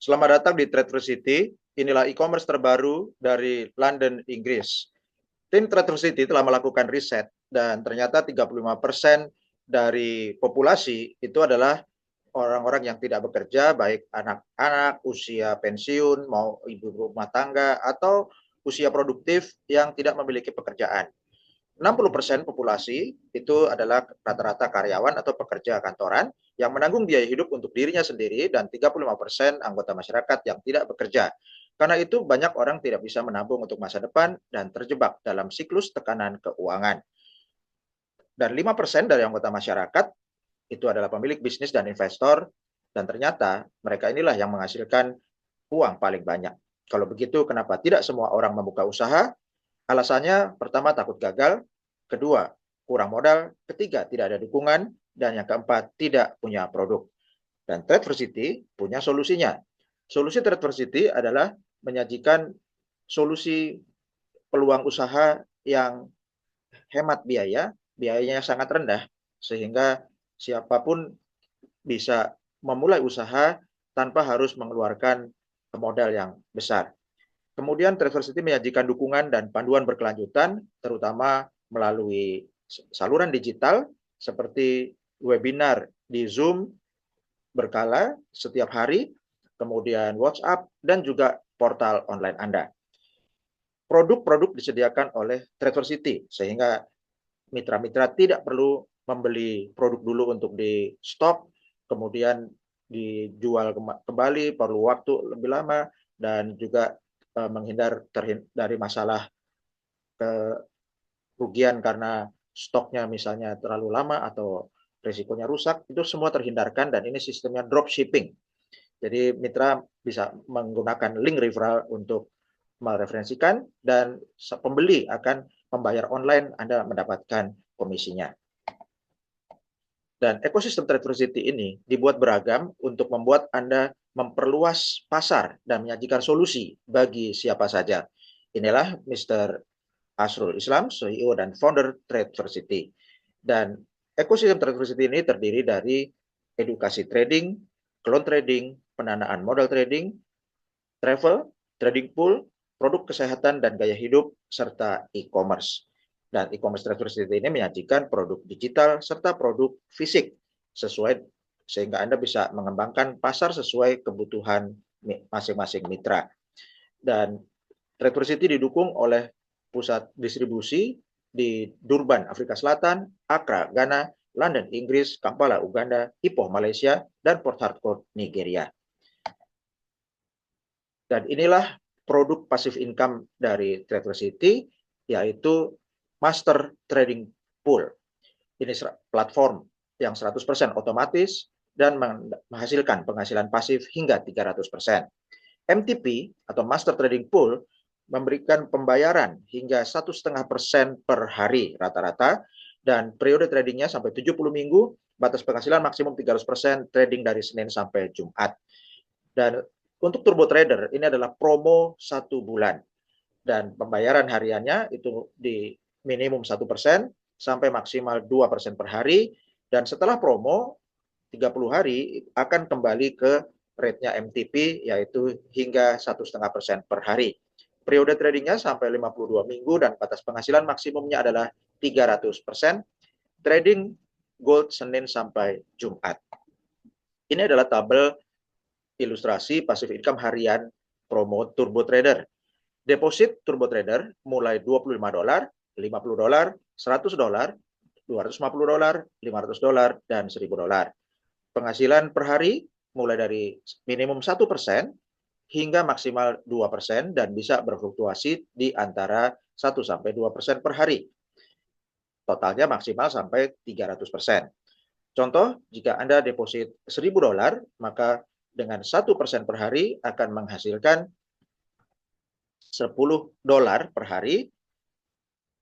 Selamat datang di Tradeversity. Inilah e-commerce terbaru dari London, Inggris. Tim Tradeversity telah melakukan riset dan ternyata 35% dari populasi itu adalah orang-orang yang tidak bekerja, baik anak-anak, usia pensiun, mau ibu rumah tangga, atau usia produktif yang tidak memiliki pekerjaan. 60% populasi itu adalah rata-rata karyawan atau pekerja kantoran yang menanggung biaya hidup untuk dirinya sendiri dan 35% anggota masyarakat yang tidak bekerja. Karena itu banyak orang tidak bisa menabung untuk masa depan dan terjebak dalam siklus tekanan keuangan. Dan 5% dari anggota masyarakat itu adalah pemilik bisnis dan investor, dan ternyata mereka inilah yang menghasilkan uang paling banyak. Kalau begitu, kenapa tidak semua orang membuka usaha? Alasannya, pertama takut gagal, kedua kurang modal, ketiga tidak ada dukungan, dan yang keempat tidak punya produk. Dan Tradeversity punya solusinya. Solusi Tradeversity adalah menyajikan solusi peluang usaha yang hemat biayanya sangat rendah, sehingga siapapun bisa memulai usaha tanpa harus mengeluarkan modal yang besar. Kemudian Tradeversity menyajikan dukungan dan panduan berkelanjutan, terutama melalui saluran digital seperti webinar di Zoom berkala setiap hari, kemudian WhatsApp, dan juga portal online Anda. Produk-produk disediakan oleh Tradeversity, sehingga mitra-mitra tidak perlu membeli produk dulu untuk di stok, kemudian dijual kembali, perlu waktu lebih lama, dan juga menghindar dari masalah kerugian karena stoknya misalnya terlalu lama atau risikonya rusak, itu semua terhindarkan, dan ini sistemnya dropshipping. Jadi mitra bisa menggunakan link referral untuk mereferensikan, dan pembeli akan membayar online, Anda mendapatkan komisinya. Dan ekosistem Tradeversity ini dibuat beragam untuk membuat Anda memperluas pasar dan menyajikan solusi bagi siapa saja. Inilah Mr. Asrul Islam, CEO dan founder Tradeversity. Dan ekosistem Tradeversity ini terdiri dari edukasi trading, clone trading, pendanaan modal trading, travel, trading pool, produk kesehatan dan gaya hidup, serta e-commerce. Dan e-commerce Tradeversity ini menyajikan produk digital serta produk fisik sesuai, sehingga Anda bisa mengembangkan pasar sesuai kebutuhan masing-masing mitra. Dan Tradeversity didukung oleh pusat distribusi di Durban, Afrika Selatan, Accra, Ghana, London, Inggris, Kampala, Uganda, Ipoh, Malaysia, dan Port Harcourt, Nigeria. Dan inilah produk passive income dari Tradeversity, yaitu Master Trading Pool. Ini platform yang 100% otomatis dan menghasilkan penghasilan pasif hingga 300%. MTP atau Master Trading Pool memberikan pembayaran hingga 1,5% per hari rata-rata, dan periode tradingnya sampai 70 minggu, batas penghasilan maksimum 300%, trading dari Senin sampai Jumat. Dan untuk Turbo Trader ini adalah promo 1 bulan, dan pembayaran hariannya itu di minimum 1% sampai maksimal 2% per hari, dan setelah promo 30 hari akan kembali ke rate-nya MTP, yaitu hingga 1,5% per hari. Periode tradingnya sampai 52 minggu, dan batas penghasilan maksimumnya adalah 300%. Trading gold Senin sampai Jumat. Ini adalah tabel ilustrasi passive income harian promo Turbo Trader. Deposit Turbo Trader mulai $25, $50, $100, $250, $500, dan $1.000. Penghasilan per hari mulai dari minimum 1% hingga maksimal 2%, dan bisa berfluktuasi di antara 1-2% per hari. Totalnya maksimal sampai 300%. Contoh, jika Anda deposit $1.000, maka dengan 1% per hari akan menghasilkan $10 per hari.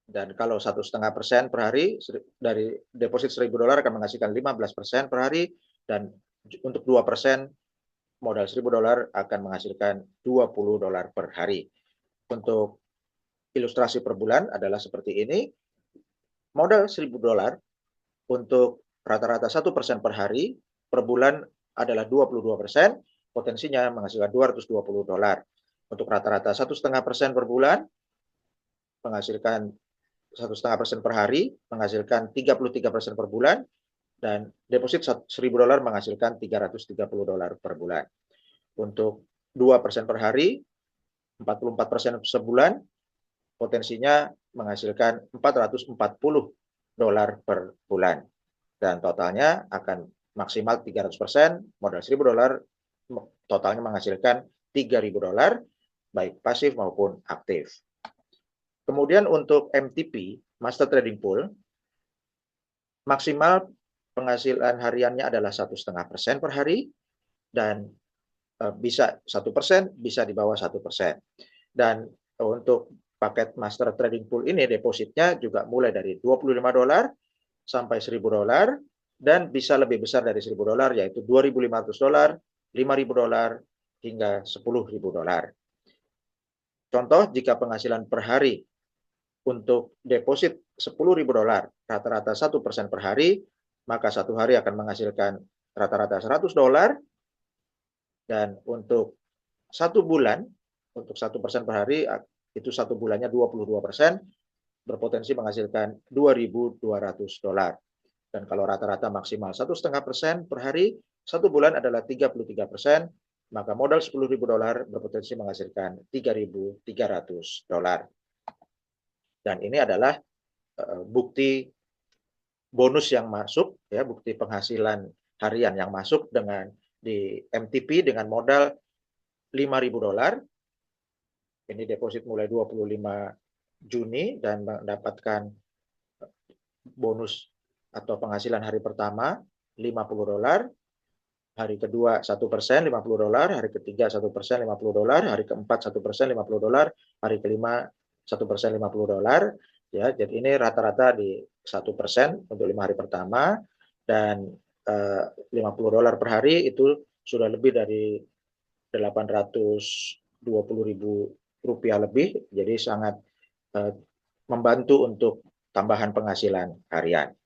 Dan kalau 1,5% per hari dari deposit $1.000 akan menghasilkan 15% per hari, dan untuk 2% modal $1.000 akan menghasilkan $20 per hari. Untuk ilustrasi per bulan adalah seperti ini. Modal $1.000 untuk rata-rata 1% per hari, per bulan adalah 22%, potensinya menghasilkan $220. Untuk rata-rata 1,5% per bulan, menghasilkan 1,5% per hari, menghasilkan 33% per bulan, dan deposit $1.000 menghasilkan $330 per bulan. Untuk 2% per hari, 44% sebulan, potensinya menghasilkan $440 per bulan. Dan totalnya akan maksimal 300%, modal $1.000, totalnya menghasilkan $3.000, baik pasif maupun aktif. Kemudian untuk MTP, Master Trading Pool, maksimal penghasilan hariannya adalah 1,5% per hari, dan bisa 1%, bisa di bawah 1%. Dan untuk paket Master Trading Pool ini depositnya juga mulai dari $25 sampai $1.000, dan bisa lebih besar dari $1.000, yaitu $2.500, $5.000, hingga $10.000. Contoh, jika penghasilan per hari untuk deposit $10.000 rata-rata 1% per hari, maka satu hari akan menghasilkan rata-rata $100, dan untuk satu bulan, untuk 1% per hari, itu satu bulannya 22%, berpotensi menghasilkan $2.200. Dan kalau rata-rata maksimal 1,5% per hari, satu bulan adalah 33%, maka modal $10.000 berpotensi menghasilkan $3.300. Dan ini adalah bukti bonus yang masuk, ya, bukti penghasilan harian yang masuk dengan di MTP dengan modal $5.000. Ini deposit mulai 25 Juni dan mendapatkan bonus atau penghasilan hari pertama $50, hari kedua 1% $50, hari ketiga 1% $50, hari keempat 1% $50, hari kelima 1% $50. Ya, jadi ini rata-rata di 1% untuk 5 hari pertama, dan $50 per hari itu sudah lebih dari Rp820.000 lebih, jadi sangat membantu untuk tambahan penghasilan harian.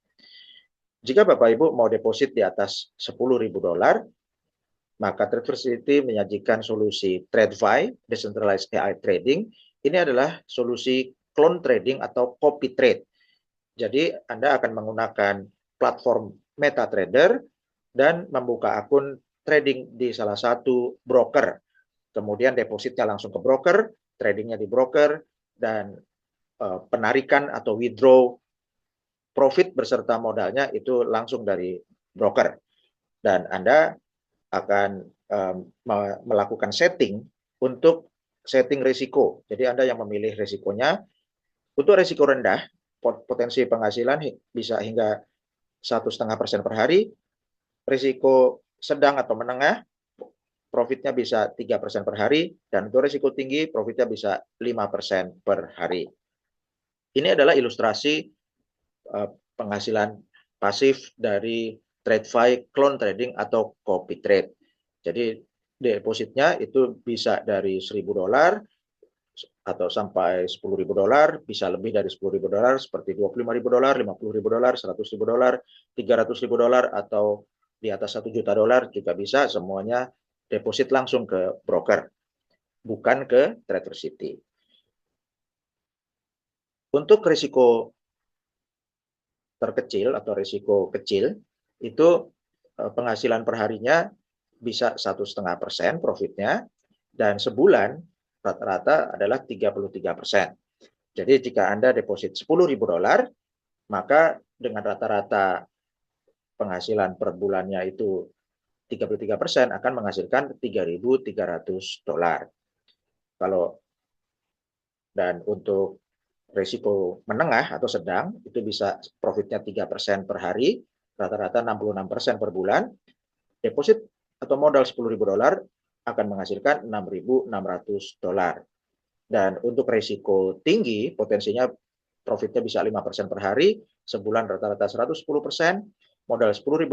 Jika Bapak Ibu mau deposit di atas $10.000, maka Traversity menyajikan solusi TradeFi, Decentralized AI Trading. Ini adalah solusi clone trading atau copy trade. Jadi Anda akan menggunakan platform MetaTrader dan membuka akun trading di salah satu broker. Kemudian depositnya langsung ke broker, tradingnya di broker, dan penarikan atau withdraw profit beserta modalnya itu langsung dari broker. Dan Anda akan melakukan setting untuk setting risiko. Jadi Anda yang memilih risikonya. Untuk risiko rendah, potensi penghasilan bisa hingga 1,5% per hari. Risiko sedang atau menengah, profitnya bisa 3% per hari. Dan untuk risiko tinggi, profitnya bisa 5% per hari. Ini adalah ilustrasi penghasilan pasif dari TradeFi clone trading atau copy trade. Jadi depositnya itu bisa dari $1.000 atau sampai $10.000, bisa lebih dari $10.000 seperti $25.000, $50.000, $100.000, $300.000, atau di atas $1 juta juga bisa. Semuanya deposit langsung ke broker, bukan ke Traversity. Untuk risiko terkecil atau risiko kecil, itu penghasilan perharinya bisa 1,5% profitnya, dan sebulan rata-rata adalah 33%. Jadi jika Anda deposit $10.000, maka dengan rata-rata penghasilan per bulannya itu 33% akan menghasilkan $3.300. Dan untuk risiko menengah atau sedang itu bisa profitnya 3% per hari, rata-rata 66% per bulan. Deposit atau modal $10.000 akan menghasilkan $6.600. Dan untuk risiko tinggi, potensinya profitnya bisa 5% per hari, sebulan rata-rata 110%, modal $10.000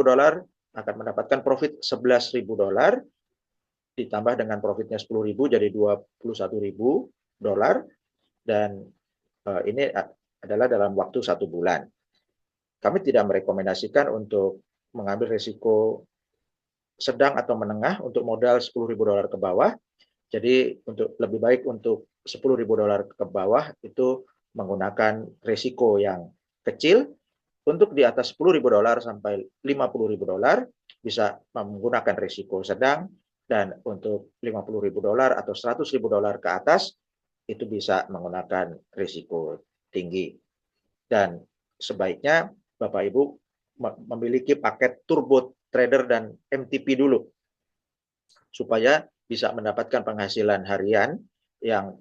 akan mendapatkan profit $11.000, ditambah dengan profitnya $10.000 jadi $21.000, dan ini adalah dalam waktu 1 bulan. Kami tidak merekomendasikan untuk mengambil risiko sedang atau menengah untuk modal $10.000 ke bawah. Jadi untuk lebih baik untuk $10.000 ke bawah itu menggunakan risiko yang kecil. Untuk di atas $10.000 sampai $50.000 bisa menggunakan risiko sedang, dan untuk $50.000 atau $100.000 ke atas itu bisa menggunakan risiko tinggi. Dan sebaiknya Bapak Ibu memiliki paket turbo trader dan MTP dulu supaya bisa mendapatkan penghasilan harian yang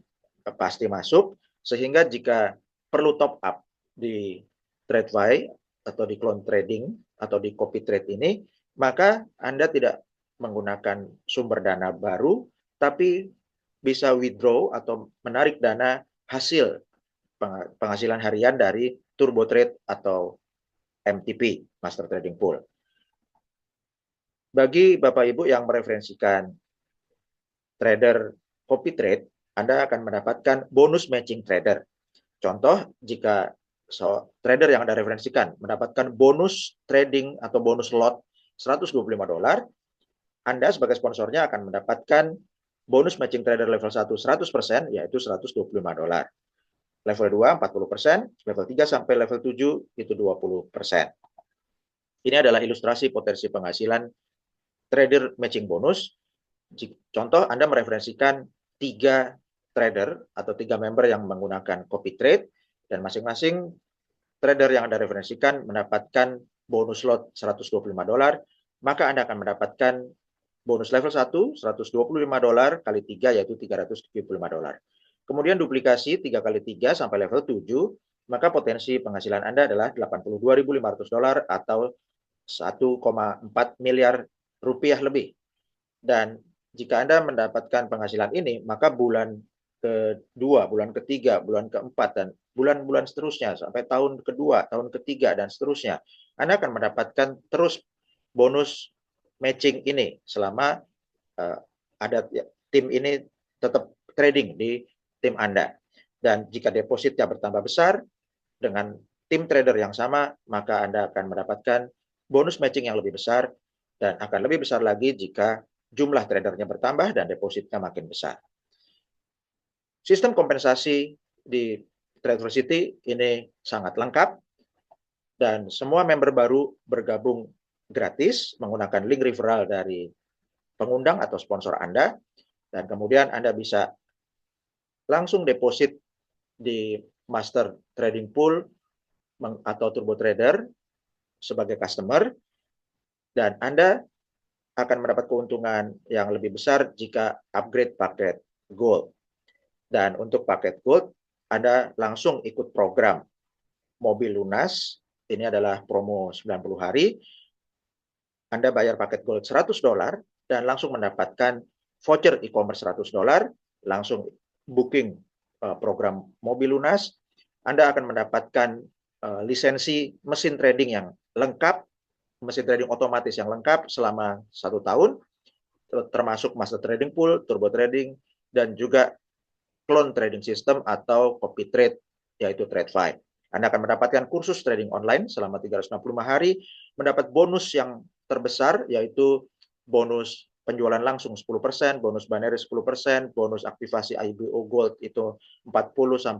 pasti masuk, sehingga jika perlu top up di TradeFi atau di clone trading atau di copy trade ini, maka Anda tidak menggunakan sumber dana baru, tapi bisa withdraw atau menarik dana hasil penghasilan harian dari turbo trade atau MTP, Master Trading Pool. Bagi Bapak Ibu yang mereferensikan trader copy trade, Anda akan mendapatkan bonus matching trader. Contoh, jika trader yang Anda referensikan mendapatkan bonus trading atau bonus lot $125, Anda sebagai sponsornya akan mendapatkan bonus matching trader level 1 100%, yaitu $125. Level 2 40%, level 3 sampai level 7 itu 20%. Ini adalah ilustrasi potensi penghasilan trader matching bonus. Contoh, Anda mereferensikan 3 trader atau 3 member yang menggunakan copy trade, dan masing-masing trader yang Anda referensikan mendapatkan bonus lot $125, maka Anda akan mendapatkan bonus level 1 $125 kali 3, yaitu $375. Kemudian duplikasi 3 kali 3 sampai level 7, maka potensi penghasilan Anda adalah $82.500 atau 1,4 miliar rupiah lebih. Dan jika Anda mendapatkan penghasilan ini, maka bulan kedua, bulan ketiga, bulan keempat, dan bulan-bulan seterusnya sampai tahun kedua, tahun ketiga, dan seterusnya, Anda akan mendapatkan terus bonus matching ini selama ada tim ini tetap trading di tim Anda. Dan jika depositnya bertambah besar dengan tim trader yang sama, maka Anda akan mendapatkan bonus matching yang lebih besar, dan akan lebih besar lagi jika jumlah tradernya bertambah dan depositnya makin besar. Sistem kompensasi di Traversity ini sangat lengkap, dan semua member baru bergabung gratis menggunakan link referral dari pengundang atau sponsor Anda, dan kemudian Anda bisa langsung deposit di Master Trading Pool atau Turbo Trader sebagai customer, dan Anda akan mendapat keuntungan yang lebih besar jika upgrade paket Gold. Dan untuk paket Gold, Anda langsung ikut program mobil lunas. Ini adalah promo 90 hari. Anda bayar paket Gold $100 dan langsung mendapatkan voucher e-commerce $100, langsung booking program mobil lunas. Anda akan mendapatkan lisensi mesin trading yang lengkap, mesin trading otomatis yang lengkap selama 1 tahun, termasuk Master Trading Pool, Turbo Trading, dan juga clone trading system atau copy trade, yaitu TradeFi. Anda akan mendapatkan kursus trading online selama 365 hari, mendapat bonus yang terbesar, yaitu bonus penjualan langsung 10%, bonus binary 10%, bonus aktivasi IBO Gold itu 40%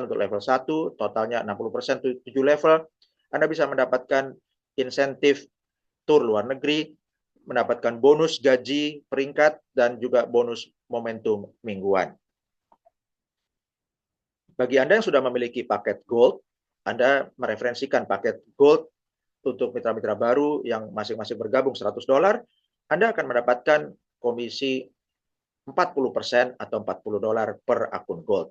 untuk level 1, totalnya 60% 7 level. Anda bisa mendapatkan insentif tur luar negeri, mendapatkan bonus gaji peringkat, dan juga bonus momentum mingguan. Bagi Anda yang sudah memiliki paket Gold, Anda mereferensikan paket Gold untuk mitra-mitra baru yang masing-masing bergabung $100, Anda akan mendapatkan komisi 40% atau $40 per akun Gold.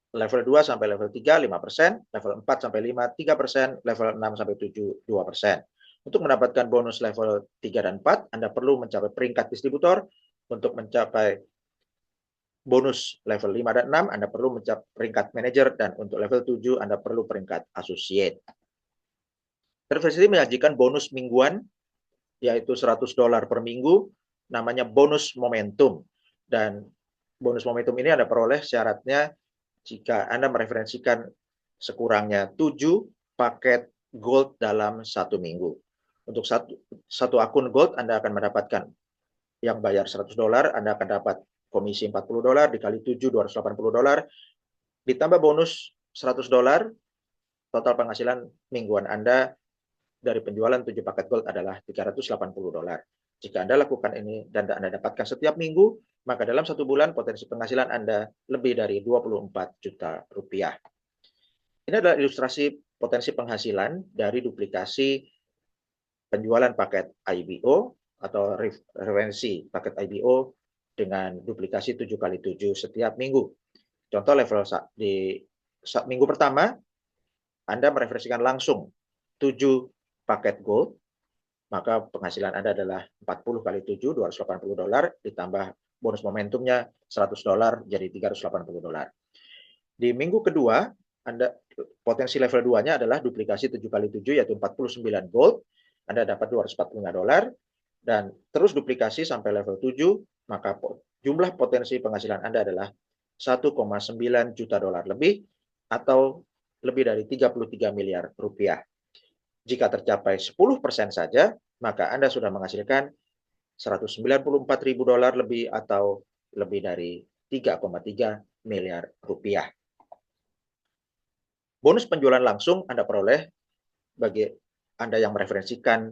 Level 2 sampai level 3, 5%, level 4 sampai 5, 3%, level 6 sampai 7, 2%. Untuk mendapatkan bonus level 3 dan 4, Anda perlu mencapai peringkat distributor. Untuk mencapai bonus level 5 dan 6, Anda perlu mencapai peringkat manager, dan untuk level 7, Anda perlu peringkat associate. Traversity menyajikan bonus mingguan, yaitu $100 per minggu, namanya bonus momentum. Dan bonus momentum ini Anda peroleh syaratnya jika Anda mereferensikan sekurangnya 7 paket Gold dalam 1 minggu. Untuk satu akun Gold Anda akan mendapatkan yang bayar $100, Anda akan dapat komisi $40 dikali 7, $280, ditambah bonus $100, total penghasilan mingguan Anda dari penjualan 7 paket Gold adalah $380. Jika Anda lakukan ini dan Anda dapatkan setiap minggu, maka dalam 1 bulan potensi penghasilan Anda lebih dari 24 juta rupiah. Ini adalah ilustrasi potensi penghasilan dari duplikasi penjualan paket IBO atau referensi paket IBO dengan duplikasi 7 kali 7 setiap minggu. Contoh level di minggu pertama, Anda mereferensikan langsung 7 paket Gold, maka penghasilan Anda adalah 40 kali 7, $280, ditambah bonus momentumnya $100, jadi $380. Di minggu kedua, Anda potensi level 2-nya adalah duplikasi 7 kali 7, yaitu 49 Gold, Anda dapat $245, dan terus duplikasi sampai level 7, maka jumlah potensi penghasilan Anda adalah $1,9 juta lebih, atau lebih dari 33 miliar rupiah. Jika tercapai 10% saja, maka Anda sudah menghasilkan $194.000 lebih, atau lebih dari 3,3 miliar rupiah. Bonus penjualan langsung Anda peroleh bagi Anda yang mereferensikan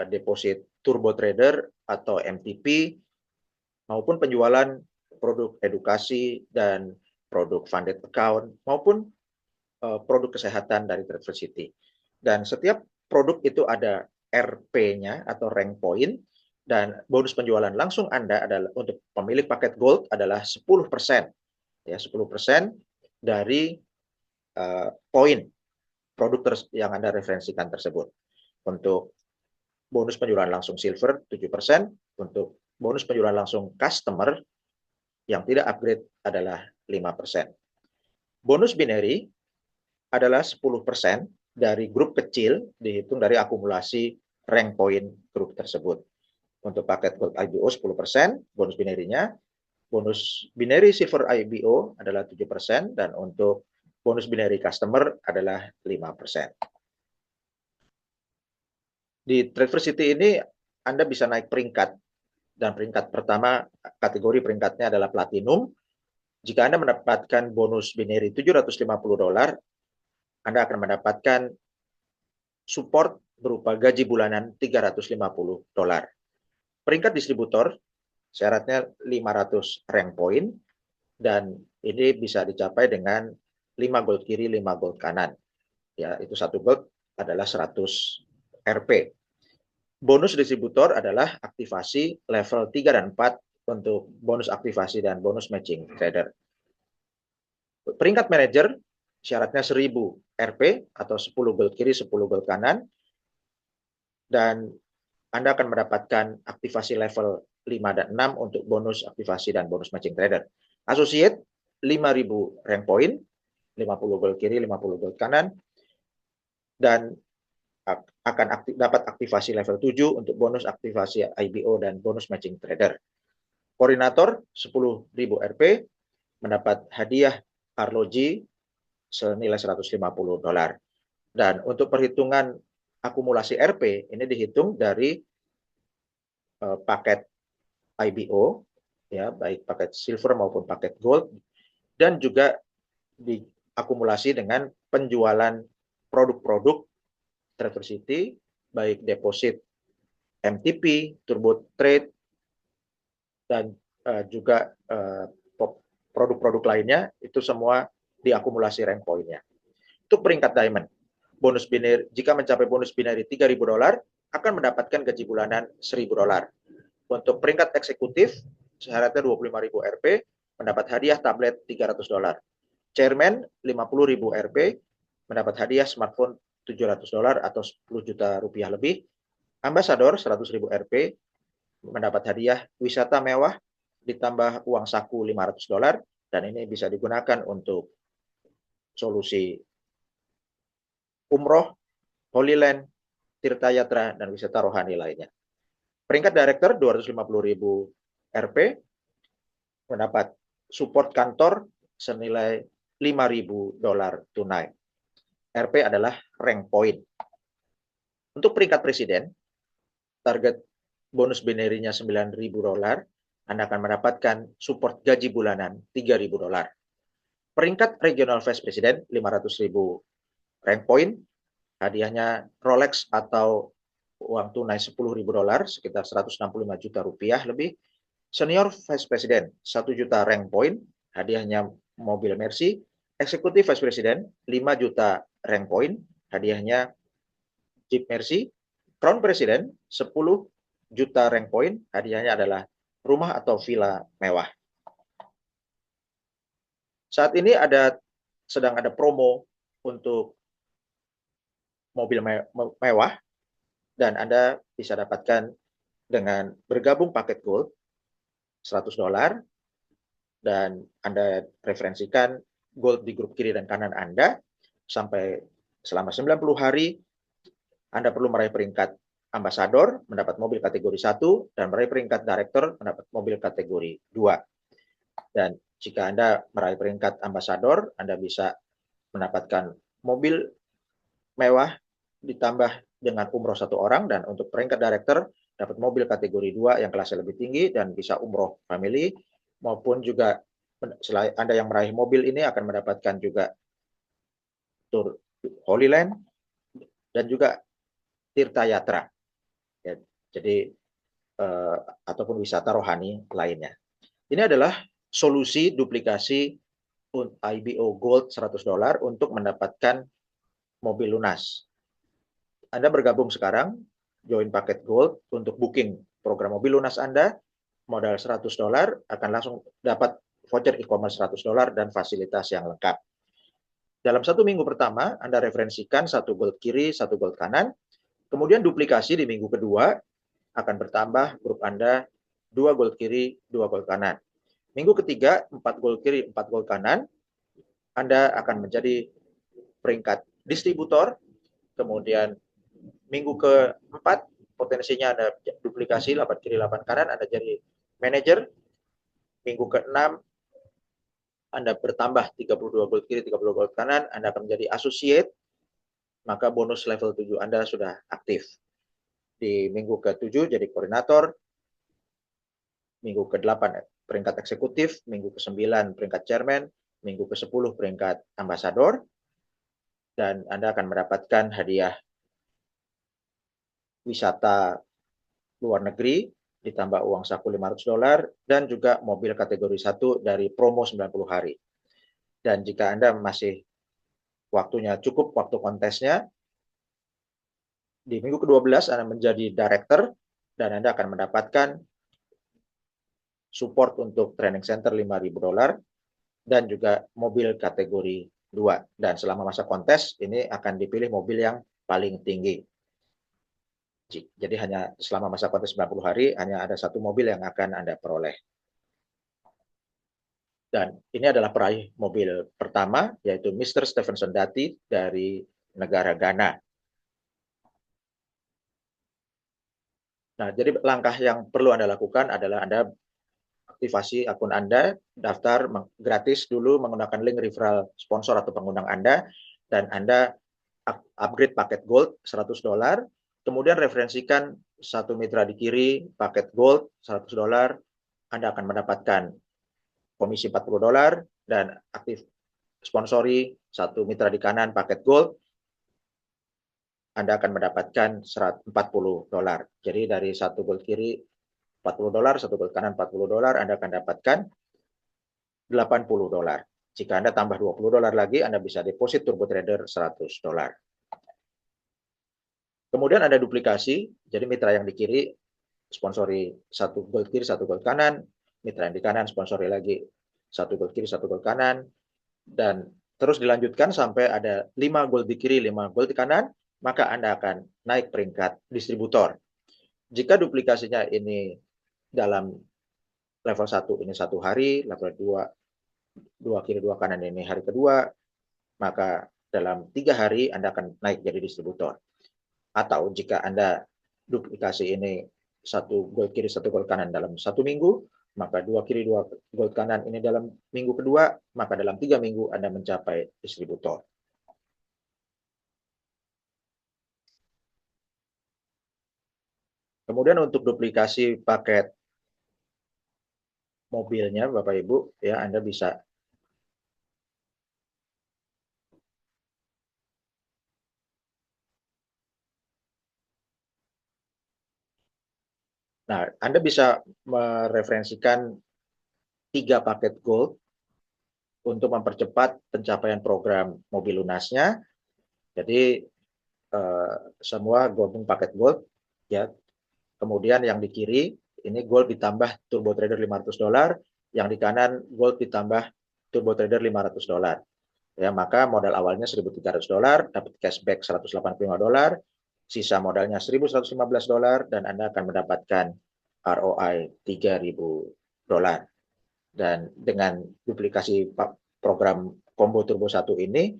deposit Turbo Trader atau MTP, maupun penjualan produk edukasi dan produk funded account, maupun produk kesehatan dari Traversity. Dan setiap produk itu ada RP-nya atau rank point, dan bonus penjualan langsung Anda adalah untuk pemilik paket Gold adalah 10%, ya 10% dari poin produk yang Anda referensikan tersebut. Untuk bonus penjualan langsung Silver 7%, untuk bonus penjualan langsung customer yang tidak upgrade adalah 5%. Bonus binary adalah 10% dari grup kecil, dihitung dari akumulasi rank point grup tersebut. Untuk paket Gold IBO 10%, bonus binary-nya. Bonus binary Silver IBO adalah 7%, dan untuk bonus binary customer adalah 5%. Di Traversity ini Anda bisa naik peringkat, dan peringkat pertama, kategori peringkatnya adalah Platinum. Jika Anda mendapatkan bonus binary $750, Anda akan mendapatkan support berupa gaji bulanan $350. Peringkat distributor syaratnya 500 rank point, dan ini bisa dicapai dengan 5 gold kiri, 5 gold kanan. Ya, itu 1 gold adalah 100 RP. Bonus distributor adalah aktivasi level 3 dan 4 untuk bonus aktivasi dan bonus matching trader. Peringkat manager syaratnya 1000 RP atau 10 gold kiri, 10 gold kanan, dan Anda akan mendapatkan aktivasi level 5 dan 6 untuk bonus aktivasi dan bonus matching trader. Associate 5000 rank point, 50 gold kiri, 50 gold kanan, dan akan dapat aktivasi level 7 untuk bonus aktivasi IBO dan bonus matching trader. Koordinator 10.000 RP mendapat hadiah arloji senilai $150. Dan untuk perhitungan akumulasi RP ini dihitung dari paket IBO, ya, baik paket silver maupun paket gold, dan juga diakumulasi dengan penjualan produk-produk Traversity, baik deposit MTP, Turbo Trade, dan juga produk-produk lainnya, itu semua diakumulasi rank point-nya. Untuk peringkat Diamond, bonus binary, jika mencapai bonus binary $3.000, akan mendapatkan gaji bulanan $1.000. Untuk peringkat eksekutif, syaratnya 25.000 RP, mendapat hadiah tablet $300. Chairman 50.000 RP, mendapat hadiah smartphone $700 atau 10 juta rupiah lebih. Ambassador 100.000 RP, mendapat hadiah wisata mewah ditambah uang saku $500, dan ini bisa digunakan untuk solusi umroh, Holy Land, Tirta Yatra, dan wisata rohani lainnya. Peringkat director 250.000 RP, mendapat support kantor senilai $5.000 tunai. RP adalah rank point. Untuk peringkat presiden, target bonus binary-nya $9.000, Anda akan mendapatkan support gaji bulanan $3.000. Peringkat regional vice president 500.000 rank point, hadiahnya Rolex atau uang tunai $10.000, sekitar 165 juta rupiah lebih. Senior vice president 1 juta rank point, hadiahnya mobil Mercy. Eksekutif vice president 5 juta rank point, hadiahnya Jeep Mercy. Crown president 10 juta rank point, hadiahnya adalah rumah atau villa mewah. Saat ini sedang ada promo untuk mobil mewah, dan Anda bisa dapatkan dengan bergabung paket gold $100, dan Anda referensikan gold di grup kiri dan kanan Anda sampai selama 90 hari. Anda perlu meraih peringkat ambasador, mendapat mobil kategori 1, dan meraih peringkat director, mendapat mobil kategori 2. Dan jika Anda meraih peringkat ambasador, Anda bisa mendapatkan mobil mewah ditambah dengan umroh 1 orang, dan untuk peringkat director dapat mobil kategori 2 yang kelasnya lebih tinggi dan bisa umroh family, maupun juga selain Anda yang meraih mobil ini akan mendapatkan juga tur Holy Land dan juga Tirta Yatra. Ya, jadi ataupun wisata rohani lainnya. Ini adalah solusi duplikasi IBO Gold $100 untuk mendapatkan mobil lunas. Anda bergabung sekarang, join paket Gold untuk booking program mobil lunas Anda, modal $100 akan langsung dapat voucher e-commerce $100 dan fasilitas yang lengkap. Dalam 1 minggu pertama, Anda referensikan 1 gold kiri, 1 gold kanan, kemudian duplikasi di minggu kedua akan bertambah grup Anda 2 gold kiri, 2 gold kanan. Minggu ketiga, 4 gold kiri, 4 gold kanan, Anda akan menjadi peringkat distributor. Kemudian minggu keempat, potensinya ada duplikasi 8 kiri, 8 kanan, Anda jadi manajer. Minggu ke-6, Anda bertambah 32 gold kiri, 32 gold kanan, Anda akan menjadi associate, maka bonus level 7 Anda sudah aktif. Di minggu ke-7 jadi koordinator, minggu ke-8 peringkat eksekutif, minggu ke-9 peringkat chairman, minggu ke-10 peringkat ambasador, dan Anda akan mendapatkan hadiah wisata luar negeri, ditambah uang saku $500, dan juga mobil kategori 1 dari promo 90 hari. Dan jika Anda masih waktunya cukup, waktu kontesnya, di minggu ke-12 Anda menjadi director, dan Anda akan mendapatkan support untuk training center $5.000, dan juga mobil kategori 2. Dan selama masa kontes, ini akan dipilih mobil yang paling tinggi. Jadi hanya selama masa kontes 90 hari, hanya ada 1 mobil yang akan Anda peroleh. Dan ini adalah peraih mobil pertama, yaitu Mr. Stephenson Dati dari negara Ghana. Nah, jadi langkah yang perlu Anda lakukan adalah Anda aktivasi akun Anda, daftar gratis dulu menggunakan link referral sponsor atau pengundang Anda, dan Anda upgrade paket gold $100, kemudian referensikan 1 mitra di kiri paket gold $100, Anda akan mendapatkan komisi $40, dan aktif sponsori 1 mitra di kanan paket gold, Anda akan mendapatkan $40. Jadi dari 1 gold kiri $40, 1 gold kanan $40, Anda akan dapatkan $80. Jika Anda tambah $20 lagi, Anda bisa deposit Turbo Trader $100. Kemudian ada duplikasi, jadi mitra yang di kiri sponsori 1 gold kiri, 1 gold kanan, mitra yang di kanan sponsori lagi 1 gold kiri, 1 gold kanan, dan terus dilanjutkan sampai ada 5 gold di kiri, 5 gold di kanan, maka Anda akan naik peringkat distributor. Jika duplikasinya ini dalam level 1 ini 1 hari, level 2 kiri 2 kanan ini hari kedua, maka dalam 3 hari Anda akan naik jadi distributor. Atau jika Anda duplikasi ini 1 gold kiri, 1 gold kanan dalam 1 minggu, maka 2 kiri 2 gold kanan ini dalam minggu kedua, maka dalam 3 minggu Anda mencapai distributor. Kemudian untuk duplikasi paket mobilnya, Bapak Ibu, ya Anda bisa. Nah, Anda bisa mereferensikan 3 paket gold untuk mempercepat pencapaian program mobil lunasnya. Jadi semua gabung paket gold, ya. Kemudian yang di kiri ini gold ditambah turbo trader $500, yang di kanan gold ditambah turbo trader $500. Ya, maka modal awalnya $1.300, dapat cashback $185, sisa modalnya $1.115, dan Anda akan mendapatkan ROI $3.000. Dan dengan duplikasi program Combo Turbo 1 ini,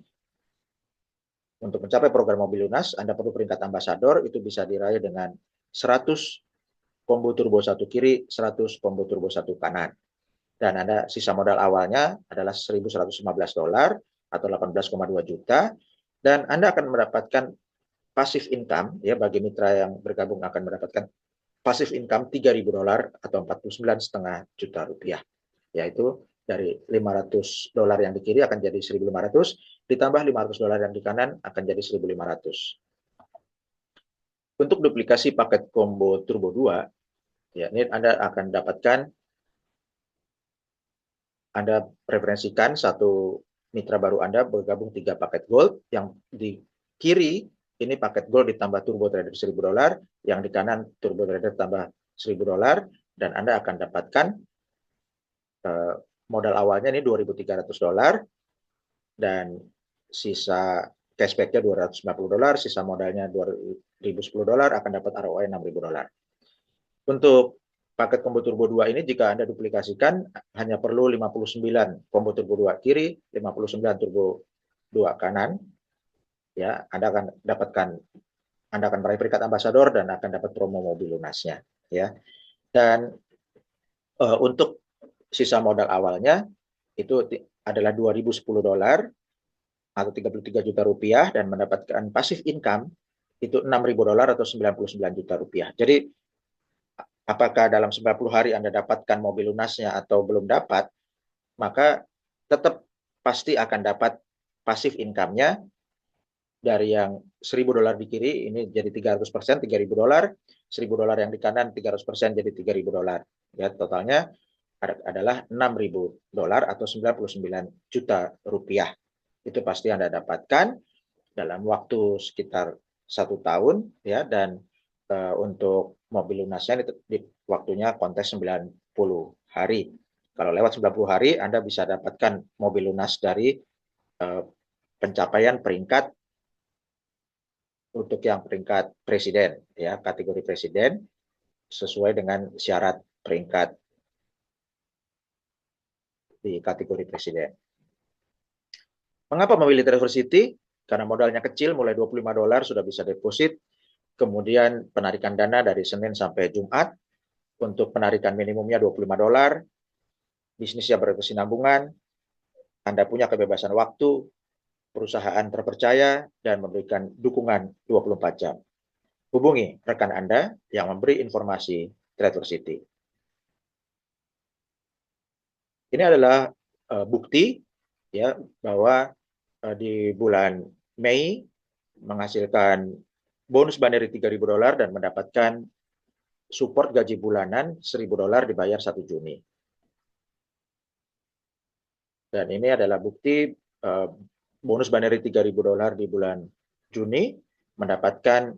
untuk mencapai program mobil lunas, Anda perlu peringkat ambasador, itu bisa diraih dengan 100 combo turbo 1 kiri, 100 combo turbo 1 kanan. Dan Anda sisa modal awalnya adalah $1.115 atau 18,2 juta, dan Anda akan mendapatkan passive income, ya, bagi mitra yang bergabung akan mendapatkan passive income $3.000 atau 49,5 juta rupiah, yaitu dari $500 yang di kiri akan jadi 1.500, ditambah $500 yang di kanan akan jadi 1.500. Untuk duplikasi paket combo turbo 2, ya, ini Anda akan dapatkan, Anda referensikan satu mitra baru Anda bergabung 3 paket gold, yang di kiri ini paket gold ditambah turbo trader $1.000, yang di kanan turbo trader tambah $1.000, dan Anda akan dapatkan modal awalnya ini $2.300, dan sisa cashbacknya $250, sisa modalnya $2.010, akan dapat ROI $6.000. Untuk paket combo turbo 2 ini, jika Anda duplikasikan, hanya perlu 59 combo turbo 2 kiri, 59 turbo 2 kanan, ya. Anda akan meraih peringkat ambasador dan akan dapat promo mobil lunasnya, ya. Dan untuk sisa modal awalnya itu adalah $2.010 atau 33 juta rupiah, dan mendapatkan passive income itu $6.000 atau 99 juta rupiah. Jadi apakah dalam 90 hari Anda dapatkan mobil lunasnya atau belum dapat, maka tetap pasti akan dapat passive income-nya. Dari yang $1.000 di kiri ini jadi 300%, $3.000, $1.000 yang di kanan 300% jadi $3.000. Ya, totalnya adalah $6.000 atau 99 juta rupiah. Itu pasti Anda dapatkan dalam waktu sekitar 1 tahun, ya. Dan untuk mobil lunasnya di waktunya kontes 90 hari. Kalau lewat 90 hari, Anda bisa dapatkan mobil lunas dari pencapaian peringkat, untuk yang peringkat presiden, ya, kategori presiden, sesuai dengan syarat peringkat di kategori presiden. Mengapa memilih Traverse City? Karena modalnya kecil, mulai $25 sudah bisa deposit. Kemudian penarikan dana dari Senin sampai Jumat. Untuk penarikan minimumnya $25. Bisnisnya berkesinambungan. Anda punya kebebasan waktu, perusahaan terpercaya, dan memberikan dukungan 24 jam. Hubungi rekan Anda yang memberi informasi Traverse City. Ini adalah bukti, ya, bahwa di bulan Mei menghasilkan bonus Baneri $3.000 dan mendapatkan support gaji bulanan $1.000 dibayar 1 Juni. Dan ini adalah bukti bonus Baneri $3.000 di bulan Juni mendapatkan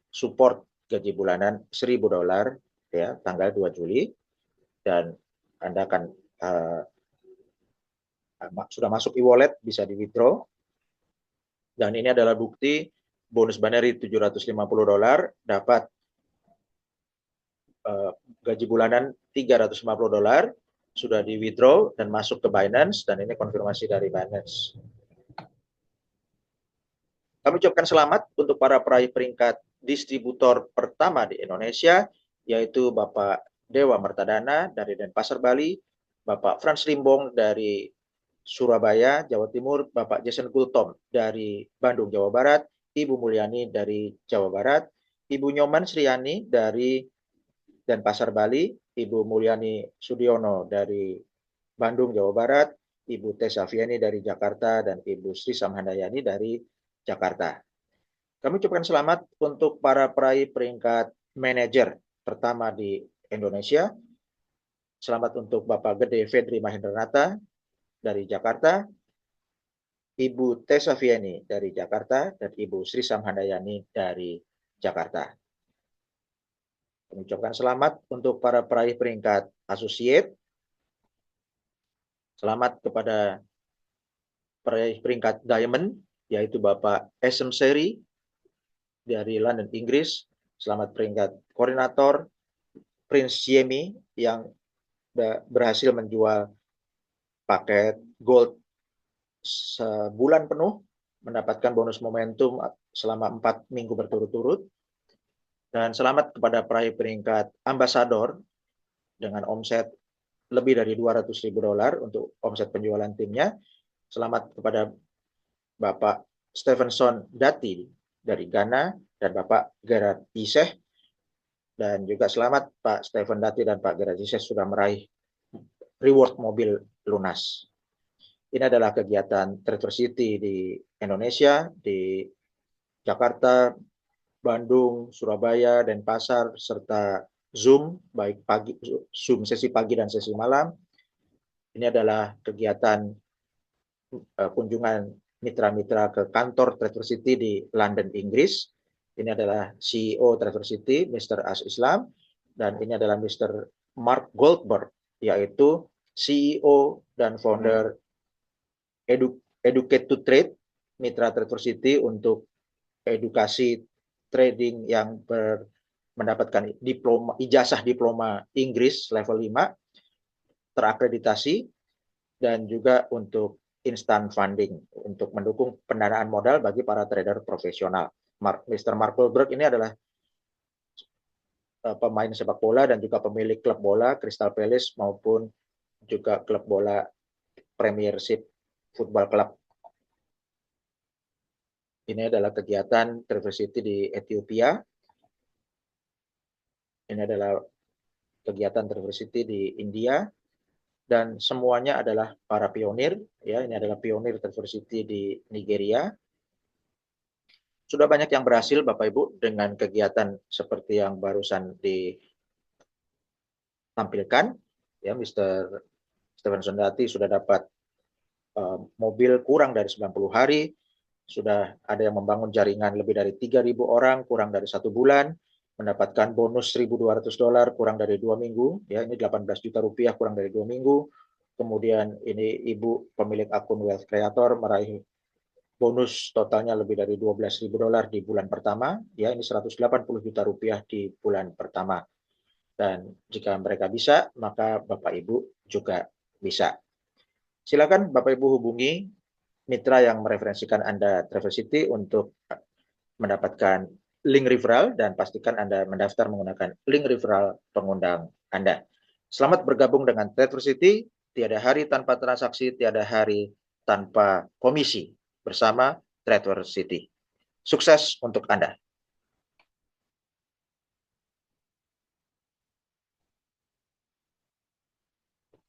support gaji bulanan $1.000, ya, tanggal 2 Juli, dan Anda akan sudah masuk e-wallet, bisa di-withdraw. Dan ini adalah bukti bonus Baneri $750 dapat gaji bulanan $350, sudah di-withdraw dan masuk ke Binance, dan ini konfirmasi dari Binance. Kami ucapkan selamat untuk para peraih peringkat distributor pertama di Indonesia, yaitu Bapak Dewa Mertadana dari Denpasar, Bali, Bapak Frans Limbong dari Surabaya, Jawa Timur, Bapak Jason Gultom dari Bandung, Jawa Barat, Ibu Mulyani dari Jawa Barat, Ibu Nyoman Sriani dari Denpasar, Bali, Ibu Mulyani Sudiono dari Bandung, Jawa Barat, Ibu Tessa Vieni dari Jakarta, dan Ibu Sri Samhandayani dari Jakarta. Kami ucapkan selamat untuk para peraih peringkat manajer pertama di Indonesia. Selamat untuk Bapak Gede Fedri Mahendranata dari Jakarta, Ibu Tessa Vieni dari Jakarta, dan Ibu Sri Samhandayani dari Jakarta. Kami ucapkan selamat untuk para peraih peringkat associate. Selamat kepada peraih peringkat diamond, yaitu Bapak SM Seri dari London, Inggris. Selamat peringkat koordinator Prince Yemi yang berhasil menjual paket gold sebulan penuh, mendapatkan bonus momentum selama 4 minggu berturut-turut. Dan selamat kepada peraih peringkat ambasador dengan omset lebih dari $200.000 untuk omset penjualan timnya. Selamat kepada Bapak Stevenson Dati dari Ghana dan Bapak Gerard Iseh. Dan juga selamat Pak Stephen Dati dan Pak Gerard Iseh sudah meraih reward mobil lunas. Ini adalah kegiatan Treasure City di Indonesia, di Jakarta, Bandung, Surabaya, Denpasar, serta Zoom, baik Zoom sesi pagi dan sesi malam. Ini adalah kegiatan kunjungan mitra-mitra ke kantor Treasure City di London, Inggris. Ini adalah CEO Treasure City, Mr. As Islam, dan ini adalah Mr. Mark Goldberg, yaitu CEO dan founder Educate to Trade, mitra Treasure City untuk edukasi trading yang mendapatkan ijazah diploma Inggris level 5, terakreditasi, dan juga untuk instant funding untuk mendukung pendanaan modal bagi para trader profesional. Mr. Mark Goldberg ini adalah pemain sepak bola dan juga pemilik klub bola Crystal Palace maupun juga klub bola Premiership Football Club. Ini adalah kegiatan Treasure City di Ethiopia. Ini adalah kegiatan Treasure City di India. Dan semuanya adalah para pionir. Ya, ini adalah pionir Treasure City di Nigeria. Sudah banyak yang berhasil, Bapak Ibu, dengan kegiatan seperti yang barusan ditampilkan. Ya, Mr. Stephen Sondati sudah dapat mobil kurang dari 90 hari. Sudah ada yang membangun jaringan lebih dari 3.000 orang kurang dari 1 bulan, mendapatkan bonus $1.200 kurang dari 2 minggu, ya ini 18 juta rupiah kurang dari 2 minggu. Kemudian ini ibu pemilik akun Wealth Creator meraih bonus totalnya lebih dari $12.000 di bulan pertama, ya ini 180 juta rupiah di bulan pertama. Dan jika mereka bisa, maka Bapak Ibu juga bisa. Silakan Bapak Ibu hubungi mitra yang mereferensikan Anda Treasure City untuk mendapatkan link referral dan pastikan Anda mendaftar menggunakan link referral pengundang Anda. Selamat bergabung dengan Treasure City, tiada hari tanpa transaksi, tiada hari tanpa komisi bersama Treasure City. Sukses untuk Anda.